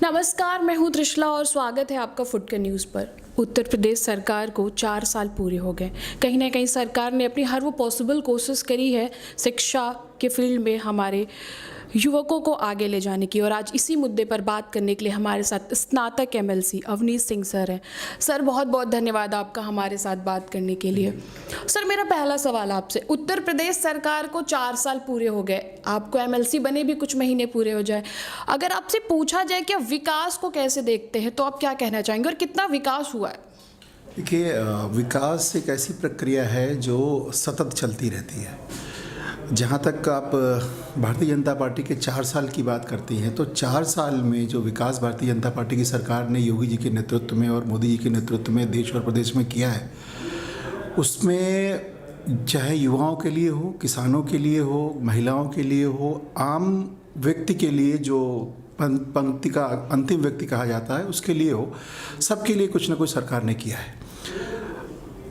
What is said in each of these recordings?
नमस्कार, मैं हूँ त्रिशला और स्वागत है आपका फुटकर न्यूज़ पर। उत्तर प्रदेश सरकार को 4 साल पूरे हो गए। कहीं ना कहीं सरकार ने अपनी हर वो पॉसिबल कोशिश करी है शिक्षा के फील्ड में हमारे युवकों को आगे ले जाने की, और आज इसी मुद्दे पर बात करने के लिए हमारे साथ स्नातक एमएलसी अवनीश सिंह सर हैं। सर, बहुत बहुत धन्यवाद आपका हमारे साथ बात करने के लिए। सर, मेरा पहला सवाल आपसे, उत्तर प्रदेश सरकार को 4 साल पूरे हो गए, आपको एमएलसी बने भी कुछ महीने पूरे हो जाए, अगर आपसे पूछा जाए कि आप विकास को कैसे देखते हैं तो आप क्या कहना चाहेंगे और कितना विकास हुआ है? देखिए, विकास एक ऐसी प्रक्रिया है जो सतत चलती रहती है। जहाँ तक आप भारतीय जनता पार्टी के 4 साल की बात करती हैं तो 4 साल में जो विकास भारतीय जनता पार्टी की सरकार ने योगी जी के नेतृत्व में और मोदी जी के नेतृत्व में देश और प्रदेश में किया है, उसमें चाहे युवाओं के लिए हो, किसानों के लिए हो, महिलाओं के लिए हो, आम व्यक्ति के लिए जो पंक्ति का अंतिम व्यक्ति कहा जाता है उसके लिए हो, सबके लिए कुछ ना कुछ सरकार ने किया है।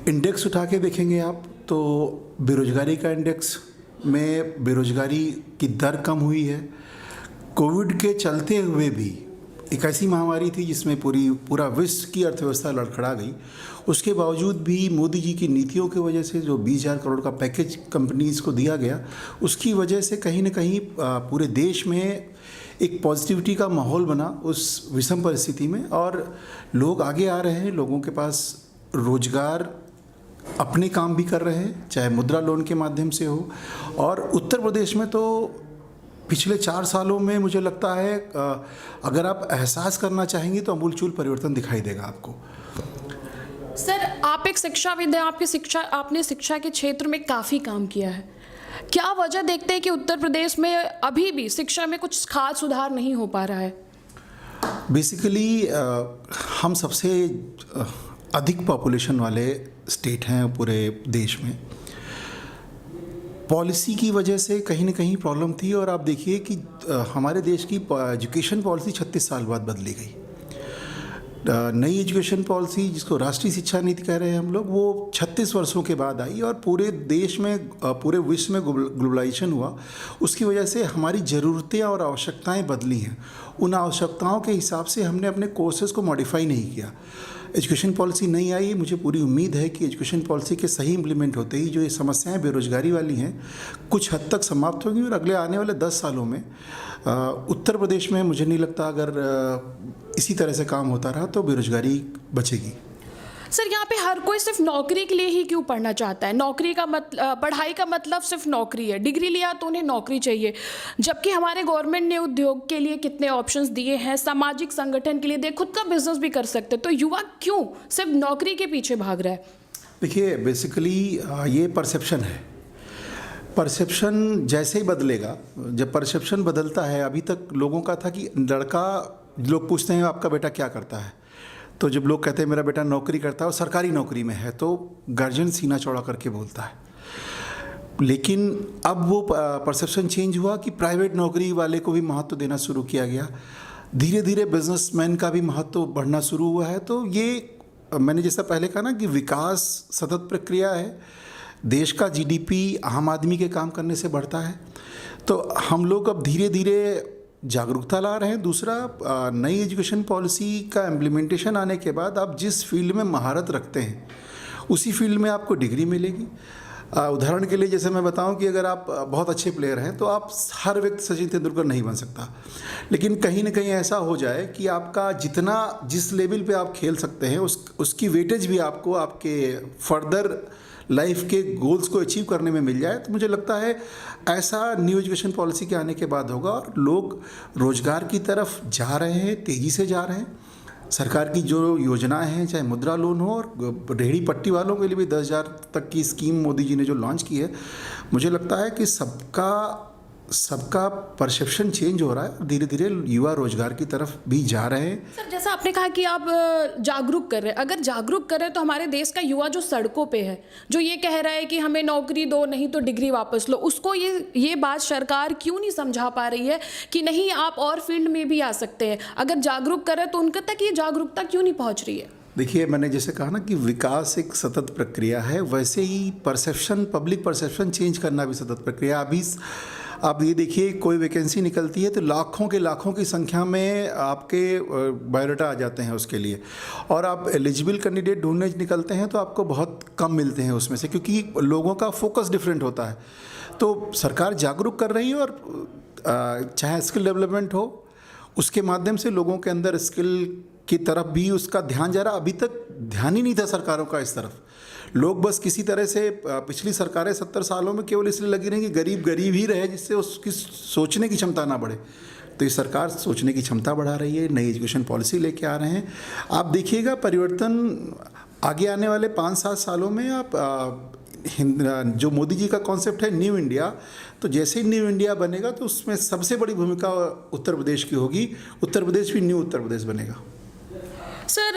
इंडेक्स उठा के देखेंगे आप तो बेरोजगारी का इंडेक्स में बेरोजगारी की दर कम हुई है। कोविड के चलते हुए भी एक ऐसी महामारी थी जिसमें पूरा विश्व की अर्थव्यवस्था लड़खड़ा गई, उसके बावजूद भी मोदी जी की नीतियों की वजह से जो 20,000 करोड़ का पैकेज कंपनीज़ को दिया गया, उसकी वजह से कहीं ना कहीं पूरे देश में एक पॉजिटिविटी का माहौल बना उस विषम परिस्थिति में, और लोग आगे आ रहे हैं, लोगों के पास रोजगार अपने काम भी कर रहे हैं, चाहे मुद्रा लोन के माध्यम से हो। और उत्तर प्रदेश में तो पिछले 4 सालों में मुझे लगता है अगर आप एहसास करना चाहेंगे तो अमूलचूल परिवर्तन दिखाई देगा आपको। सर, आप एक शिक्षाविद हैं, आपने शिक्षा के क्षेत्र में काफ़ी काम किया है। क्या वजह देखते हैं कि उत्तर प्रदेश में अभी भी शिक्षा में कुछ खास सुधार नहीं हो पा रहा है? बेसिकली हम सबसे अधिक पॉपुलेशन वाले स्टेट हैं पूरे देश में। पॉलिसी की वजह से कहीं ना कहीं प्रॉब्लम थी, और आप देखिए कि हमारे देश की एजुकेशन पॉलिसी 36 साल बाद बदली गई। नई एजुकेशन पॉलिसी, जिसको राष्ट्रीय शिक्षा नीति कह रहे हैं हम लोग, वो 36 वर्षों के बाद आई, और पूरे देश में, पूरे विश्व में ग्लोबलाइजेशन हुआ। उसकी वजह से हमारी ज़रूरतें और आवश्यकताएं बदली हैं। उन आवश्यकताओं के हिसाब से हमने अपने कोर्सेज़ को मॉडिफाई नहीं किया। एजुकेशन पॉलिसी नहीं आई। मुझे पूरी उम्मीद है कि एजुकेशन पॉलिसी के सही इम्प्लीमेंट होते ही जो ये समस्याएं बेरोजगारी वाली हैं कुछ हद तक समाप्त होंगी, और अगले आने वाले 10 सालों में उत्तर प्रदेश में मुझे नहीं लगता अगर इसी तरह से काम होता रहा तो बेरोजगारी बचेगी। सर, यहाँ पे हर कोई सिर्फ नौकरी के लिए ही क्यों पढ़ना चाहता है? नौकरी का पढ़ाई का मतलब सिर्फ नौकरी है, डिग्री लिया तो उन्हें नौकरी चाहिए, जबकि हमारे गवर्नमेंट ने उद्योग के लिए कितने ऑप्शंस दिए हैं, सामाजिक संगठन के लिए दे, खुद का बिजनेस भी कर सकते, तो युवा क्यों सिर्फ नौकरी के पीछे भाग रहा है? देखिए, बेसिकली ये परसेप्शन है। परसेप्शन जैसे ही बदलेगा, जब परसेप्शन बदलता है, अभी तक लोगों का था कि लड़का, लोग पूछते हैं आपका बेटा क्या करता है, तो जब लोग कहते हैं मेरा बेटा नौकरी करता है और सरकारी नौकरी में है, तो गार्जियन सीना चौड़ा करके बोलता है। लेकिन अब वो परसेप्शन चेंज हुआ कि प्राइवेट नौकरी वाले को भी महत्व देना शुरू किया गया। धीरे धीरे बिजनेसमैन का भी महत्व बढ़ना शुरू हुआ है। तो ये मैंने जैसा पहले कहा ना कि विकास सतत प्रक्रिया है। देश का जीडीपी आम आदमी के काम करने से बढ़ता है, तो हम लोग अब धीरे धीरे जागरूकता ला रहे हैं। दूसरा, नई एजुकेशन पॉलिसी का इम्प्लीमेंटेशन आने के बाद आप जिस फील्ड में महारत रखते हैं उसी फील्ड में आपको डिग्री मिलेगी। उदाहरण के लिए जैसे मैं बताऊं कि अगर आप बहुत अच्छे प्लेयर हैं तो आप हर व्यक्ति सचिन तेंदुलकर नहीं बन सकता, लेकिन कहीं ना कहीं ऐसा हो जाए कि आपका जिस लेवल पे आप खेल सकते हैं उसकी वेटेज भी आपको आपके फर्दर लाइफ के गोल्स को अचीव करने में मिल जाए, तो मुझे लगता है ऐसा न्यू एजुकेशन पॉलिसी के आने के बाद होगा, और लोग रोजगार की तरफ जा रहे हैं, तेज़ी से जा रहे हैं। सरकार की जो योजनाएं हैं, चाहे मुद्रा लोन हो, और रेहड़ी पट्टी वालों के लिए भी 10,000 तक की स्कीम मोदी जी ने जो लॉन्च की है, मुझे लगता है कि सबका परसेप्शन चेंज हो रहा है। धीरे धीरे युवा रोजगार की तरफ भी जा रहे हैं। सर, जैसा आपने कहा कि आप जागरूक कर रहे हैं, अगर जागरूक कर रहे हैं तो हमारे देश का युवा जो सड़कों पे है, जो ये कह रहा है कि हमें नौकरी दो, नहीं तो डिग्री वापस लो, उसको ये बात सरकार क्यों नहीं समझा पा रही है कि नहीं, आप और फील्ड में भी आ सकते हैं? अगर जागरूक कर रहे हैं तो उनके तक ये जागरूकता क्यों नहीं पहुँच रही है? देखिए, मैंने जैसे कहा ना कि विकास एक सतत प्रक्रिया है, वैसे ही पब्लिक परसेप्शन चेंज करना भी सतत प्रक्रिया। अभी आप ये देखिए, कोई वैकेंसी निकलती है तो लाखों के लाखों की संख्या में आपके बायोडाटा आ जाते हैं उसके लिए, और आप एलिजिबल कैंडिडेट ढूंढने निकलते हैं तो आपको बहुत कम मिलते हैं उसमें से, क्योंकि लोगों का फोकस डिफरेंट होता है। तो सरकार जागरूक कर रही है, और चाहे स्किल डेवलपमेंट हो, उसके माध्यम से लोगों के अंदर स्किल की तरफ भी उसका ध्यान जा रहा। अभी तक ध्यान ही नहीं था सरकारों का इस तरफ। लोग बस किसी तरह से पिछली सरकारें 70 सालों में केवल इसलिए लगी रही कि गरीब गरीब ही रहे, जिससे उसकी सोचने की क्षमता ना बढ़े। तो ये सरकार सोचने की क्षमता बढ़ा रही है, नई एजुकेशन पॉलिसी लेके आ रहे हैं। आप देखिएगा परिवर्तन आगे आने वाले 5-7 सालों में। आप जो मोदी जी का कॉन्सेप्ट है न्यू इंडिया, तो जैसे ही न्यू इंडिया बनेगा तो उसमें सबसे बड़ी भूमिका उत्तर प्रदेश की होगी। उत्तर प्रदेश भी न्यू उत्तर प्रदेश बनेगा। सर,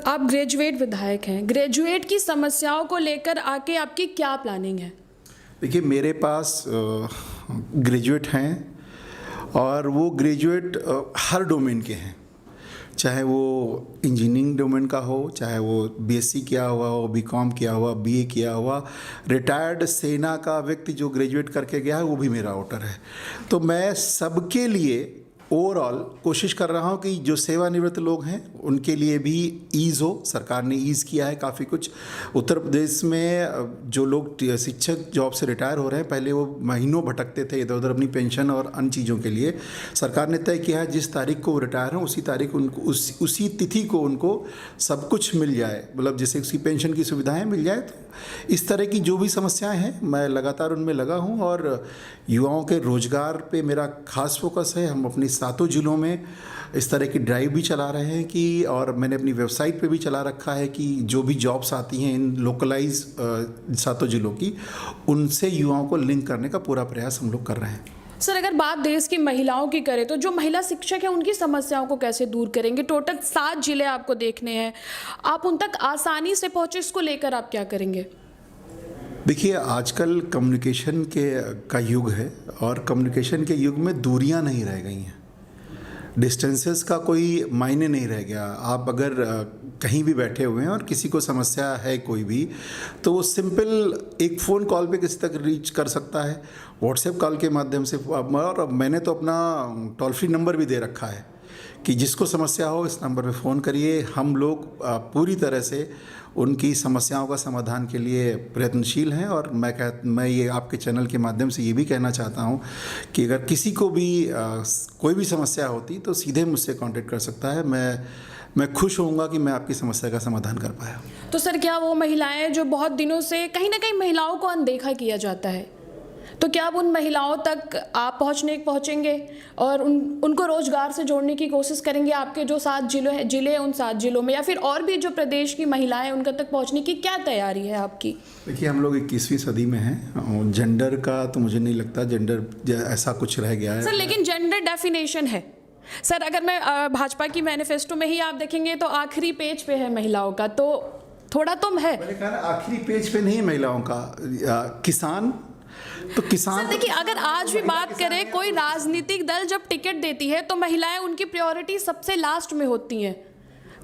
आप ग्रेजुएट विधायक हैं, ग्रेजुएट की समस्याओं को लेकर आके आपकी क्या प्लानिंग है? देखिए, मेरे पास ग्रेजुएट हैं, और वो ग्रेजुएट हर डोमेन के हैं, चाहे वो इंजीनियरिंग डोमेन का हो, चाहे वो बीएससी किया हुआ हो, बीकॉम किया हुआ, बीए किया हुआ। रिटायर्ड सेना का व्यक्ति जो ग्रेजुएट करके गया है वो भी मेरा वोटर है। तो मैं सबके लिए ओवरऑल कोशिश कर रहा हूं कि जो सेवानिवृत्त लोग हैं उनके लिए भी ईज़ हो। सरकार ने ईज़ किया है काफ़ी कुछ। उत्तर प्रदेश में जो लोग शिक्षक जॉब से रिटायर हो रहे हैं, पहले वो महीनों भटकते थे इधर उधर अपनी पेंशन और अन्य चीज़ों के लिए। सरकार ने तय किया है जिस तारीख को वो रिटायर हों उसी तारीख उनको उसी तिथि को उनको सब कुछ मिल जाए, मतलब जैसे उसकी पेंशन की सुविधाएँ मिल जाए। तो इस तरह की जो भी समस्याएं हैं मैं लगातार उनमें लगा हूं, और युवाओं के रोजगार पे मेरा खास फोकस है। हम अपनी 7 जिलों में इस तरह की ड्राइव भी चला रहे हैं कि, और मैंने अपनी वेबसाइट पे भी चला रखा है कि जो भी जॉब्स आती हैं इन लोकलाइज 7 जिलों की, उनसे युवाओं को लिंक करने का पूरा प्रयास हम लोग कर रहे हैं। सर, अगर बात देश की महिलाओं की करें तो जो महिला शिक्षक हैं उनकी समस्याओं को कैसे दूर करेंगे? टोटल 7 जिले आपको देखने हैं, आप उन तक आसानी से पहुंचे, इसको लेकर आप क्या करेंगे? देखिए, आजकल कम्युनिकेशन का युग है, और कम्युनिकेशन के युग में दूरियां नहीं रह गई हैं, डिस्टेंसेस का कोई मायने नहीं रह गया। आप अगर कहीं भी बैठे हुए हैं और किसी को समस्या है कोई भी, तो वो सिंपल एक फ़ोन कॉल पे किसी तक रीच कर सकता है, व्हाट्सएप कॉल के माध्यम से। और मैंने तो अपना टोल फ्री नंबर भी दे रखा है कि जिसको समस्या हो इस नंबर पे फ़ोन करिए। हम लोग पूरी तरह से उनकी समस्याओं का समाधान के लिए प्रयत्नशील हैं। और मैं ये आपके चैनल के माध्यम से ये भी कहना चाहता हूँ कि अगर किसी को भी कोई भी समस्या होती तो सीधे मुझसे कांटेक्ट कर सकता है। मैं खुश होऊंगा कि मैं आपकी समस्या का समाधान कर पाया। तो सर, क्या वो महिलाएं जो बहुत दिनों से कहीं ना कहीं महिलाओं को अनदेखा किया जाता है, तो क्या अब उन महिलाओं तक आप पहुंचेंगे और उनको रोजगार से जोड़ने की कोशिश करेंगे? आपके जो 7 जिले हैं उन 7 जिलों में, या फिर और भी जो प्रदेश की महिलाएं उनका तक पहुंचने की क्या तैयारी है आपकी? देखिए, हम लोग 21वीं सदी में हैं। जेंडर का तो मुझे नहीं लगता जेंडर ऐसा कुछ रह गया है सर, लेकिन जेंडर डेफिनेशन है सर। अगर मैं भाजपा की मैनिफेस्टो में ही आप देखेंगे तो आखिरी पेज पे है महिलाओं का, तो थोड़ा तुम है। मैंने कहा आखिरी पेज पे नहीं महिलाओं का। किसान तो किसान, देखिए, अगर आज भी बात करें, कोई राजनीतिक दल जब टिकट देती है तो महिलाएं उनकी प्रायोरिटी सबसे लास्ट में होती हैं।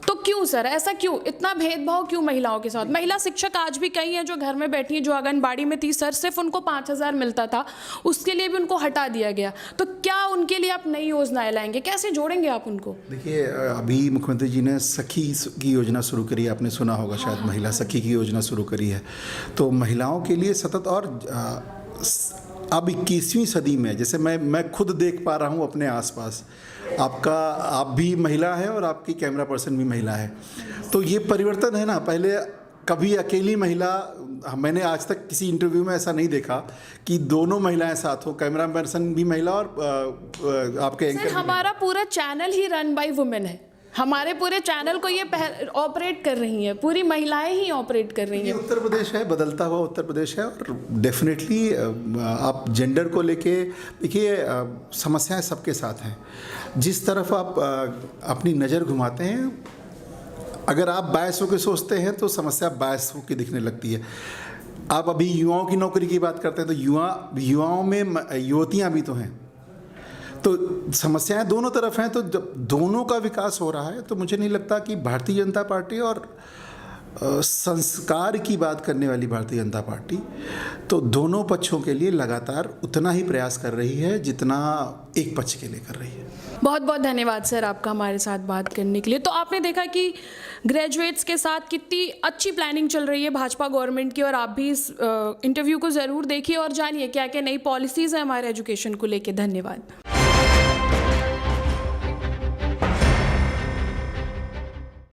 तो क्यों सर, ऐसा क्यों? इतना भेदभाव क्यों महिलाओं के साथ? महिला शिक्षक आज भी कई हैं जो घर में बैठी हैं, जो आंगनबाड़ी में थी सर, सिर्फ उनको 5,000 मिलता था, उसके लिए भी उनको हटा दिया गया। तो क्या उनके लिए आप नई योजनाएं लाएंगे? कैसे जोड़ेंगे आप उनको? देखिए, अभी मुख्यमंत्री जी ने सखी की योजना शुरू करी है, आपने सुना होगा शायद। महिला सखी की योजना शुरू करी है, तो महिलाओं के लिए सतत। और अब 21वीं सदी में जैसे मैं खुद देख पा रहा हूँ अपने आसपास, आप भी महिला है और आपकी कैमरा पर्सन भी महिला है, तो ये परिवर्तन है ना। पहले कभी अकेली महिला, मैंने आज तक किसी इंटरव्यू में ऐसा नहीं देखा कि दोनों महिलाएं साथ हो, कैमरा पर्सन भी महिला और आपके एंकर। सर, हमारा पूरा channel he run by women है। हमारे पूरे चैनल को ये ऑपरेट कर रही हैं, पूरी महिलाएं ही ऑपरेट कर रही हैं। उत्तर प्रदेश है, बदलता हुआ उत्तर प्रदेश है, और डेफिनेटली आप जेंडर को लेके देखिए, समस्याएं सबके साथ हैं। जिस तरफ आप अपनी नज़र घुमाते हैं, अगर आप बायस होकर सोचते हैं तो समस्या बायस होकर दिखने लगती है। आप अभी युवाओं की नौकरी की बात करते हैं तो युवाओं में युवतियाँ भी तो हैं, तो समस्याएं दोनों तरफ हैं। तो जब दोनों का विकास हो रहा है तो मुझे नहीं लगता कि भारतीय जनता पार्टी और संस्कार की बात करने वाली भारतीय जनता पार्टी तो दोनों पक्षों के लिए लगातार उतना ही प्रयास कर रही है जितना एक पक्ष के लिए कर रही है। बहुत बहुत धन्यवाद सर आपका हमारे साथ बात करने के लिए। तो आपने देखा कि ग्रेजुएट्स के साथ कितनी अच्छी प्लानिंग चल रही है भाजपा गवर्नमेंट की, और आप भी इस इंटरव्यू को ज़रूर देखिए और जानिए क्या क्या नई पॉलिसीज़ हैं हमारे एजुकेशन को लेके। धन्यवाद।